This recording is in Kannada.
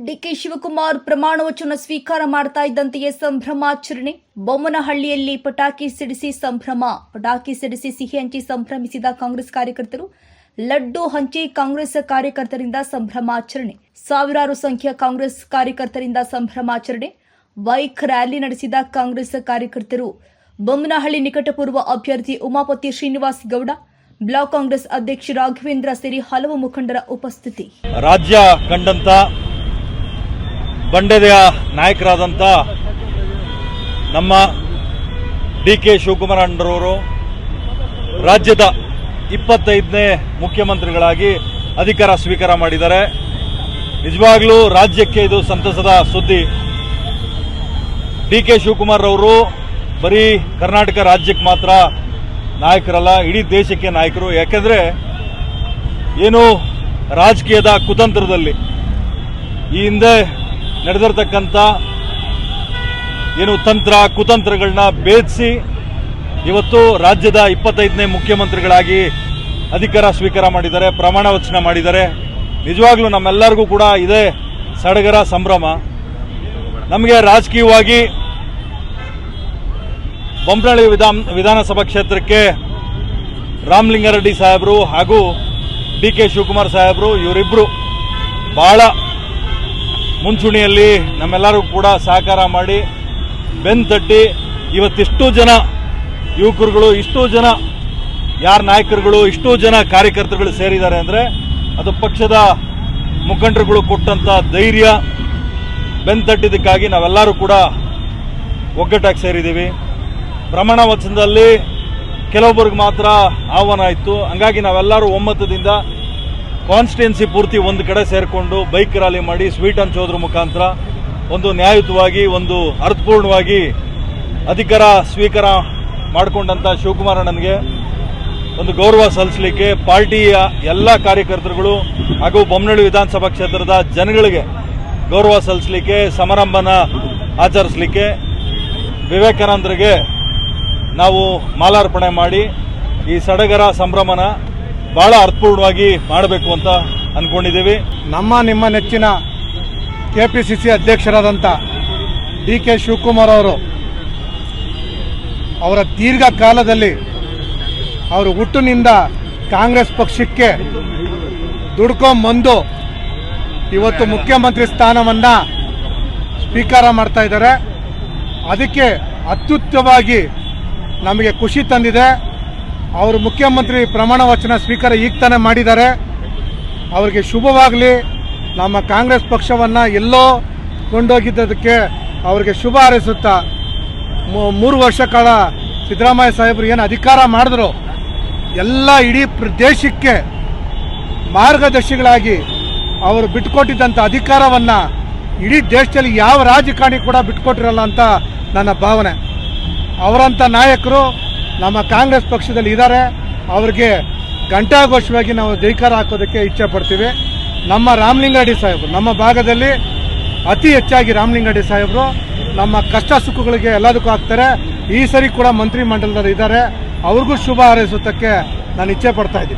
ಡಿಕೆ ಶಿವಕುಮಾರ್ ಪ್ರಮಾಣ ವಚನ ಸ್ವೀಕಾರ ಮಾಡ್ತಾ ಇದ್ದಂತೆಯೇ ಸಂಭ್ರಮಾಚರಣೆ. ಬೊಮ್ಮನಹಳ್ಳಿಯಲ್ಲಿ ಪಟಾಕಿ ಸಿಡಿಸಿ ಸಂಭ್ರಮ. ಪಟಾಕಿ ಸಿಡಿಸಿ ಸಿಹಿ ಹಂಚಿ ಸಂಭ್ರಮಿಸಿದ ಕಾಂಗ್ರೆಸ್ ಕಾರ್ಯಕರ್ತರು. ಲಡ್ಡು ಹಂಚಿ ಕಾಂಗ್ರೆಸ್ ಕಾರ್ಯಕರ್ತರಿಂದ ಸಂಭ್ರಮಾಚರಣೆ. ಸಾವಿರಾರು ಸಂಖ್ಯೆಯ ಕಾಂಗ್ರೆಸ್ ಕಾರ್ಯಕರ್ತರಿಂದ ಸಂಭ್ರಮಾಚರಣೆ. ಬೈಕ್ ರ್ಯಾಲಿ ನಡೆಸಿದ ಕಾಂಗ್ರೆಸ್ ಕಾರ್ಯಕರ್ತರು. ಬೊಮ್ಮನಹಳ್ಳಿ ನಿಕಟಪೂರ್ವ ಅಭ್ಯರ್ಥಿ ಉಮಾಪತಿ ಶ್ರೀನಿವಾಸ್ ಗೌಡ, ಬ್ಲಾಕ್ ಕಾಂಗ್ರೆಸ್ ಅಧ್ಯಕ್ಷ ರಾಘವೇಂದ್ರ ಸೇರಿ ಹಲವು ಮುಖಂಡರ ಉಪಸ್ಥಿತಿ. ರಾಜ್ಯ ಕಂಡಂತ ಬಂಡೆಯ ನಾಯಕರಾದಂಥ ನಮ್ಮ ಡಿಕೆ ಶಿವಕುಮಾರ್ ಅಣ್ಣರವರು ರಾಜ್ಯದ 25ನೇ ಮುಖ್ಯಮಂತ್ರಿಗಳಾಗಿ ಅಧಿಕಾರ ಸ್ವೀಕಾರ ಮಾಡಿದ್ದಾರೆ. ನಿಜವಾಗ್ಲೂ ರಾಜ್ಯಕ್ಕೆ ಇದು ಸಂತಸದ ಸುದ್ದಿ. ಡಿಕೆ ಶಿವಕುಮಾರ್ ಅವರು ಬರೀ ಕರ್ನಾಟಕ ರಾಜ್ಯಕ್ಕೆ ಮಾತ್ರ ನಾಯಕರಲ್ಲ, ಇಡೀ ದೇಶಕ್ಕೆ ನಾಯಕರು. ಯಾಕೆಂದ್ರೆ ಏನು ರಾಜಕೀಯದ ಕುತಂತ್ರದಲ್ಲಿ ಈ ಹಿಂದೆ ನಡೆದಿರತಕ್ಕಂಥ ಏನು ಕುತಂತ್ರಗಳನ್ನ ಭೇದಿಸಿ ಇವತ್ತು ರಾಜ್ಯದ 25ನೇ ಮುಖ್ಯಮಂತ್ರಿಗಳಾಗಿ ಅಧಿಕಾರ ಸ್ವೀಕಾರ ಮಾಡಿದ್ದಾರೆ, ಪ್ರಮಾಣ ವಚನ ಮಾಡಿದ್ದಾರೆ. ನಿಜವಾಗ್ಲೂ ನಮ್ಮೆಲ್ಲರಿಗೂ ಕೂಡ ಇದೇ ಸಡಗರ, ಸಂಭ್ರಮ. ನಮಗೆ ರಾಜಕೀಯವಾಗಿ ಬೊಮ್ಮನಹಳ್ಳಿ ವಿಧಾನಸಭಾ ಕ್ಷೇತ್ರಕ್ಕೆ ರಾಮಲಿಂಗಾರೆಡ್ಡಿ ಸಾಹೇಬರು ಹಾಗೂ ಡಿಕೆ ಶಿವಕುಮಾರ್ ಸಾಹೇಬರು ಇವರಿಬ್ಬರು ಬಹಳ ಮುಂಚೂಣಿಯಲ್ಲಿ ನಮ್ಮೆಲ್ಲರೂ ಕೂಡ ಸಹಕಾರ ಮಾಡಿ ಬೆನ್ನು ತಟ್ಟಿ ಇವತ್ತಿಷ್ಟು ಜನ ಯುವಕರುಗಳು, ಇಷ್ಟು ಜನ ಯಾರ ನಾಯಕರುಗಳು, ಇಷ್ಟು ಜನ ಕಾರ್ಯಕರ್ತರುಗಳು ಸೇರಿದ್ದಾರೆ ಅಂದರೆ ಅದು ಪಕ್ಷದ ಮುಖಂಡರುಗಳು ಕೊಟ್ಟಂತ ಧೈರ್ಯ. ಬೆನ್ನು ತಟ್ಟಿದ್ದಕ್ಕಾಗಿ ನಾವೆಲ್ಲರೂ ಕೂಡ ಒಗ್ಗಟ್ಟಾಗಿ ಸೇರಿದ್ದೀವಿ. ಪ್ರಮಾಣ ವಚನದಲ್ಲಿ ಕೆಲವೊಬ್ಬರಿಗೆ ಮಾತ್ರ ಆಹ್ವಾನ ಇತ್ತು. ಹಂಗಾಗಿ ನಾವೆಲ್ಲರೂ ಒಮ್ಮತದಿಂದ ಕಾನ್ಸ್ಟಿಟ್ಯೂನ್ಸಿ ಪೂರ್ತಿ ಒಂದು ಕಡೆ ಸೇರಿಕೊಂಡು ಬೈಕ್ ರ್ಯಾಲಿ ಮಾಡಿ ಸ್ವೀಟ್ ಹಂಚೋದ್ರ ಮುಖಾಂತರ ಒಂದು ನ್ಯಾಯಯುತವಾಗಿ, ಒಂದು ಅರ್ಥಪೂರ್ಣವಾಗಿ ಅಧಿಕಾರ ಸ್ವೀಕಾರ ಮಾಡಿಕೊಂಡಂಥ ಶಿವಕುಮಾರ್ ಅಣ್ಣನಿಗೆ ಒಂದು ಗೌರವ ಸಲ್ಲಿಸಲಿಕ್ಕೆ ಪಾರ್ಟಿಯ ಎಲ್ಲ ಕಾರ್ಯಕರ್ತರುಗಳು ಹಾಗೂ ಬೊಮ್ಮನಹಳ್ಳಿ ವಿಧಾನಸಭಾ ಕ್ಷೇತ್ರದ ಜನಗಳಿಗೆ ಗೌರವ ಸಲ್ಲಿಸಲಿಕ್ಕೆ, ಸಮಾರಂಭನ ಆಚರಿಸಲಿಕ್ಕೆ ವಿವೇಕಾನಂದರಿಗೆ ನಾವು ಮಾಲಾರ್ಪಣೆ ಮಾಡಿ ಈ ಸಡಗರ ಸಂಭ್ರಮನ ಬಹಳ ಅರ್ಥಪೂರ್ಣವಾಗಿ ಮಾಡಬೇಕು ಅಂತ ಅಂದ್ಕೊಂಡಿದ್ದೀವಿ. ನಿಮ್ಮ ನೆಚ್ಚಿನ ಕೆಪಿಸಿಸಿ ಅಧ್ಯಕ್ಷರಾದಂಥ ಡಿಕೆ ಶಿವಕುಮಾರ್ ಅವರು ಅವರ ದೀರ್ಘಕಾಲದಲ್ಲಿ ಅವರು ಹುಟ್ಟಿನಿಂದ ಕಾಂಗ್ರೆಸ್ ಪಕ್ಷಕ್ಕೆ ದುಡ್ಕೊಂಬಂದು ಇವತ್ತು ಮುಖ್ಯಮಂತ್ರಿ ಸ್ಥಾನವನ್ನ ಸ್ವೀಕಾರ ಮಾಡ್ತಾ ಇದ್ದಾರೆ. ಅದಕ್ಕೆ ಅತ್ಯುತ್ತಮವಾಗಿ ನಮಗೆ ಖುಷಿ ತಂದಿದೆ. ಅವರು ಮುಖ್ಯಮಂತ್ರಿ ಪ್ರಮಾಣ ವಚನ ಸ್ವೀಕಾರ ಈಗ ತಾನೇ ಮಾಡಿದ್ದಾರೆ. ಅವರಿಗೆ ಶುಭವಾಗಲಿ. ನಮ್ಮ ಕಾಂಗ್ರೆಸ್ ಪಕ್ಷವನ್ನು ಎಲ್ಲೋ ಕೊಂಡೋಗಿದ್ದದಕ್ಕೆ ಅವರಿಗೆ ಶುಭ ಹಾರೈಸುತ್ತಾ 3 ವರ್ಷ ಕಾಲ ಸಿದ್ದರಾಮಯ್ಯ ಸಾಹೇಬರು ಏನು ಅಧಿಕಾರ ಮಾಡಿದ್ರು ಎಲ್ಲ ಇಡೀ ದೇಶಕ್ಕೆ ಮಾರ್ಗದರ್ಶಿಗಳಾಗಿ ಅವರು ಬಿಟ್ಟುಕೊಟ್ಟಿದ್ದಂಥ ಅಧಿಕಾರವನ್ನು ಇಡೀ ದೇಶದಲ್ಲಿ ಯಾವ ರಾಜಕಾರಣಿ ಕೂಡ ಬಿಟ್ಟುಕೊಟ್ಟಿರಲ್ಲ ಅಂತ ನನ್ನ ಭಾವನೆ. ಅವರಂಥ ನಾಯಕರು ನಮ್ಮ ಕಾಂಗ್ರೆಸ್ ಪಕ್ಷದಲ್ಲಿ ಇದ್ದಾರೆ. ಅವರಿಗೆ ಘಂಟಾಘೋಷವಾಗಿ ನಾವು ಜೈಕಾರ ಹಾಕೋದಕ್ಕೆ ಇಚ್ಛೆ ಪಡ್ತೀವಿ. ನಮ್ಮ ರಾಮಲಿಂಗಾರೆಡ್ಡಿ ಸಾಹೇಬರು ನಮ್ಮ ಭಾಗದಲ್ಲಿ ಅತಿ ಹೆಚ್ಚಾಗಿ ರಾಮಲಿಂಗಾರೆಡ್ಡಿ ಸಾಹೇಬರು ನಮ್ಮ ಕಷ್ಟ ಸುಖಗಳಿಗೆ ಎಲ್ಲದಕ್ಕೂ ಆಗ್ತಾರೆ. ಈ ಸರಿ ಕೂಡ ಮಂತ್ರಿ ಮಂಡಲದಲ್ಲಿ ಇದ್ದಾರೆ. ಅವ್ರಿಗೂ ಶುಭ ಹಾರೈಸೋದಕ್ಕೆ ನಾನು ಇಚ್ಛೆ ಪಡ್ತಾ ಇದ್ದೀನಿ.